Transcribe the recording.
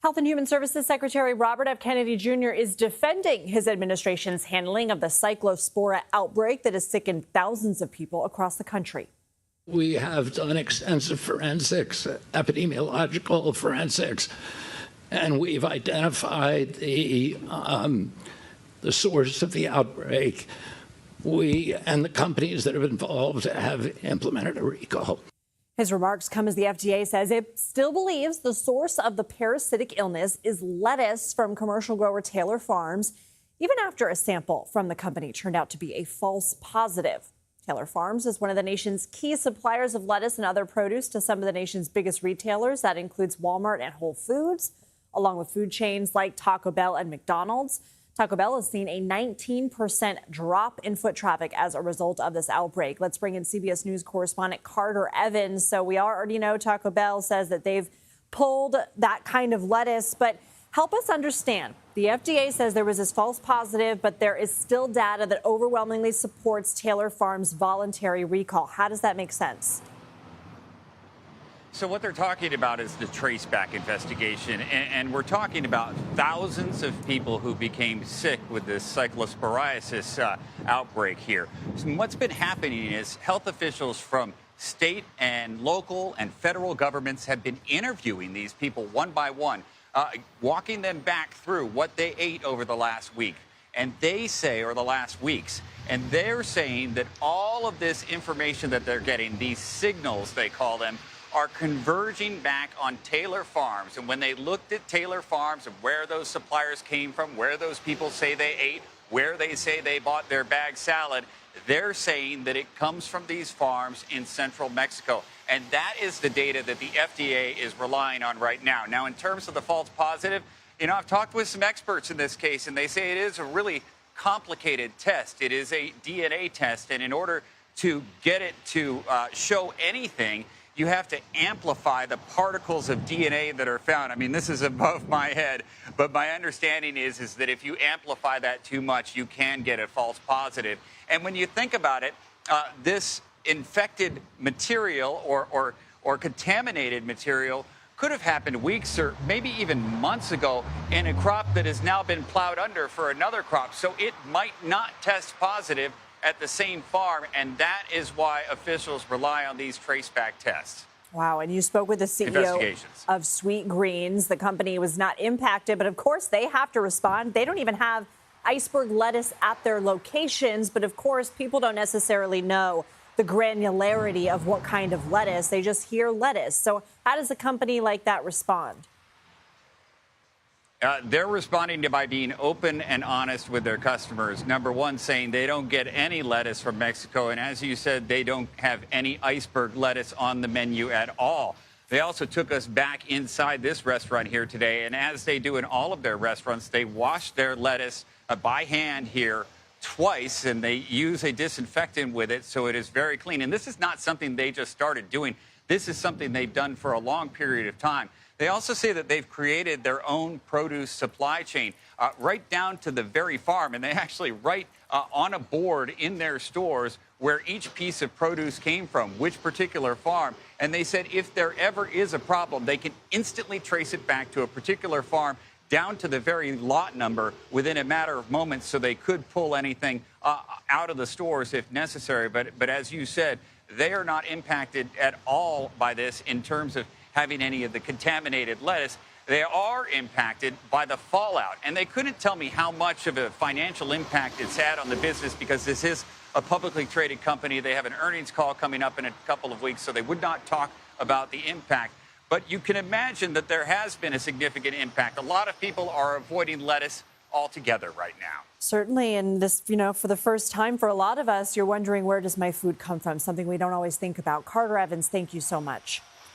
Health and Human Services Secretary Robert F. Kennedy Jr. is defending his administration's handling of the cyclospora outbreak that has sickened thousands of people across the country. We have done extensive forensics, epidemiological forensics, and we've identified the source of the outbreak. We and the companies that have involved have implemented a recall. His remarks come as the FDA says it still believes the source of the parasitic illness is lettuce from commercial grower Taylor Farms, even after a sample from the company turned out to be a false positive. Taylor Farms is one of the nation's key suppliers of lettuce and other produce to some of the nation's biggest retailers. That includes Walmart and Whole Foods, along with food chains like Taco Bell and McDonald's. Taco Bell has seen a 19% drop in foot traffic as a result of this outbreak. Let's bring in CBS News correspondent Carter Evans. So we already know Taco Bell says that they've pulled that kind of lettuce, but help us understand. The FDA says there was this false positive, but there is still data that overwhelmingly supports Taylor Farms' voluntary recall. How does that make sense? So what they're talking about is the traceback investigation, and we're talking about thousands of people who became sick with this cyclosporiasis outbreak here. So what's been happening is health officials from state and local and federal governments have been interviewing these people one by one, walking them back through what they ate over the last week. And they say, or the last weeks, and they're saying that all of this information that they're getting, these signals they call them, are converging back on Taylor Farms. And when they looked at Taylor Farms and where those suppliers came from, where those people say they ate, where they say they bought their bag salad, they're saying that it comes from these farms in central Mexico. And that is the data that the FDA is relying on right now. Now, in terms of the false positive, I've talked with some experts in this case, and they say it is a really complicated test. It is a DNA test, and in order to get it to show anything, you have to amplify the particles of DNA that are found. I mean, this is above my head, but my understanding is that if you amplify that too much, you can get a false positive. And when you think about it, this infected material or contaminated material could have happened weeks or maybe even months ago in a crop that has now been plowed under for another crop. So it might not test positive at the same farm, and that is why officials rely on these traceback tests. Wow, and you spoke with the CEO of Sweet Greens. The company was not impacted, but of course they have to respond. They don't even have iceberg lettuce at their locations, but of course people don't necessarily know the granularity of what kind of lettuce. They just hear lettuce. So how does a company like that respond? They're responding by being open and honest with their customers. Number one, saying they don't get any lettuce from Mexico. And as you said, they don't have any iceberg lettuce on the menu at all. They also took us back inside this restaurant here today. And as they do in all of their restaurants, they wash their lettuce by hand here twice, and they use a disinfectant with it. So it is very clean. And this is not something they just started doing. This is something they've done for a long period of time. They also say that they've created their own produce supply chain right down to the very farm. And they actually write on a board in their stores where each piece of produce came from, which particular farm. And they said if there ever is a problem, they can instantly trace it back to a particular farm down to the very lot number within a matter of moments, so they could pull anything out of the stores if necessary. But as you said, they are not impacted at all by this in terms of having any of the contaminated lettuce. They are impacted by the fallout. And they couldn't tell me how much of a financial impact it's had on the business because this is a publicly traded company. They have an earnings call coming up in a couple of weeks, so they would not talk about the impact. But you can imagine that there has been a significant impact. A lot of people are avoiding lettuce altogether right now. Certainly. And this, for the first time for a lot of us, you're wondering, where does my food come from? Something we don't always think about. Carter Evans, thank you so much.